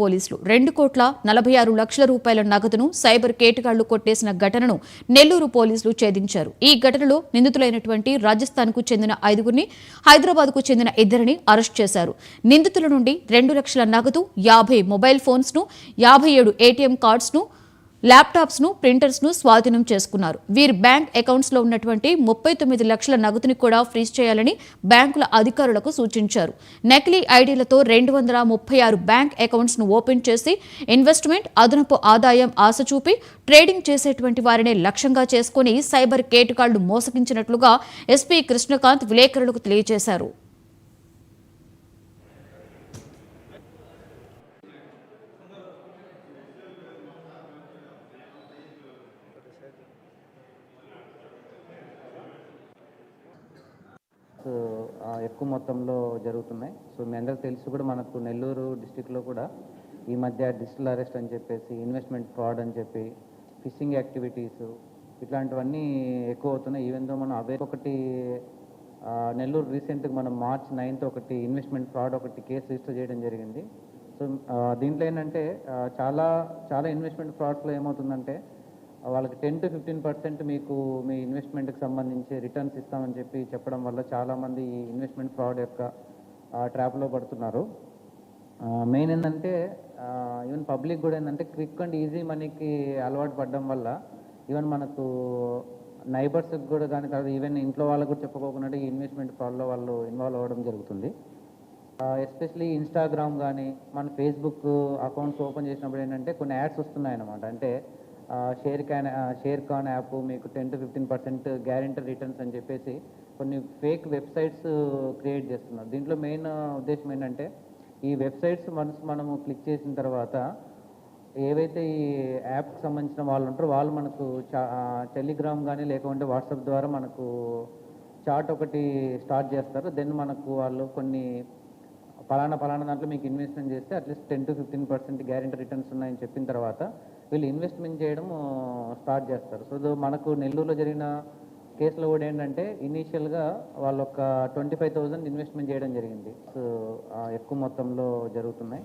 పోలీసులు 2,46,00,000 రూపాయల నగదును సైబర్ కేటుగాళ్లు కొట్టేసిన ఘటనను నెల్లూరు పోలీసులు ఛేదించారు. ఈ ఘటనలో నిందితులైనటువంటి రాజస్థాన్కు చెందిన 5గురిని, హైదరాబాద్కు చెందిన 2ని అరెస్ట్ చేశారు. నిందితుల నుండి 2 లక్షల నగదు, 50 మొబైల్ ఫోన్స్ను, 57 ఏటీఎం కార్డ్స్ను, ల్యాప్టాప్స్ను, ప్రింటర్స్ను స్వాధీనం చేసుకున్నారు. వీరి బ్యాంక్ అకౌంట్స్లో ఉన్నటువంటి 39 లక్షల నగదుని కూడా ఫ్రీజ్ చేయాలని బ్యాంకుల అధికారులకు సూచించారు. నకిలీ ఐడీలతో 236 బ్యాంక్ అకౌంట్స్ను ఓపెన్ చేసి ఇన్వెస్ట్మెంట్, అదనపు ఆదాయం ఆశ చూపి ట్రేడింగ్ చేసేటువంటి వారిని లక్ష్యంగా చేసుకుని సైబర్ కేటుగాళ్లు మోసగించినట్లుగా ఎస్పీ కృష్ణకాంత్ విలేకరులకు తెలియజేశారు. ఎక్కువ మొత్తంలో జరుగుతున్నాయి. సో మీ అందరికీ తెలుసు కూడా, మనకు నెల్లూరు డిస్టిక్లో కూడా ఈ మధ్య డిజిటల్ అరెస్ట్ అని చెప్పేసి, ఇన్వెస్ట్మెంట్ ఫ్రాడ్ అని చెప్పి, ఫిషింగ్ యాక్టివిటీస్ ఇట్లాంటివన్నీ ఎక్కువ అవుతున్నాయి. ఈవెన్ దో మనం అవే ఒకటి నెల్లూరు రీసెంట్గా మనం March 9th ఒకటి ఇన్వెస్ట్మెంట్ ఫ్రాడ్ ఒకటి కేసు రిజిస్టర్ చేయడం జరిగింది. సో దీంట్లో ఏంటంటే చాలా ఇన్వెస్ట్మెంట్ ఫ్రాడ్స్లో ఏమవుతుందంటే, వాళ్ళకి 10 to 15% మీకు మీ ఇన్వెస్ట్మెంట్కి సంబంధించి రిటర్న్స్ ఇస్తామని చెప్పడం వల్ల చాలామంది ఈ ఇన్వెస్ట్మెంట్ ఫ్రాడ్ యొక్క ట్రాప్లో పడుతున్నారు. మెయిన్ ఏంటంటే ఈవెన్ పబ్లిక్ కూడా ఏంటంటే క్విక్ అండ్ ఈజీ మనీకి అలవాటు పడడం వల్ల ఈవెన్ మనకు నైబర్స్కి కూడా కానీ కాదు, ఈవెన్ ఇంట్లో వాళ్ళకు కూడా చెప్పుకోకుండా ఈ ఇన్వెస్ట్మెంట్ ఫ్రాడ్లో వాళ్ళు ఇన్వాల్వ్ అవ్వడం జరుగుతుంది. ఎస్పెషలీ ఇన్స్టాగ్రామ్ కానీ మన ఫేస్బుక్ అకౌంట్స్ ఓపెన్ చేసినప్పుడు ఏంటంటే కొన్ని యాడ్స్ వస్తున్నాయి అన్నమాట. అంటే షేర్ కాన్ యాప్ మీకు 10 to 15% గ్యారెంటీ రిటర్న్స్ అని చెప్పేసి కొన్ని ఫేక్ వెబ్సైట్స్ క్రియేట్ చేస్తున్నారు. దీంట్లో మెయిన్ ఉద్దేశం ఏంటంటే, ఈ వెబ్సైట్స్ మనము క్లిక్ చేసిన తర్వాత ఏవైతే ఈ యాప్కి సంబంధించిన వాళ్ళు ఉంటారో వాళ్ళు మనకు టెలిగ్రామ్ కానీ లేకుంటే వాట్సాప్ ద్వారా మనకు చాట్ ఒకటి స్టార్ట్ చేస్తారు. దెన్ మనకు వాళ్ళు కొన్ని ఫలానా దాంట్లో మీకు ఇన్వెస్ట్మెంట్ చేస్తే అట్లీస్ట్ 10 to 15% గ్యారెంటీ రిటర్న్స్ ఉన్నాయని చెప్పిన తర్వాత వీళ్ళు ఇన్వెస్ట్మెంట్ చేయడం స్టార్ట్ చేస్తారు. సో మనకు నెల్లూరులో జరిగిన కేసులో కూడా ఏంటంటే, ఇనీషియల్గా వాళ్ళు ఒక 25,000 ఇన్వెస్ట్మెంట్ చేయడం జరిగింది. సో ఎక్కువ మొత్తంలో జరుగుతున్నాయి.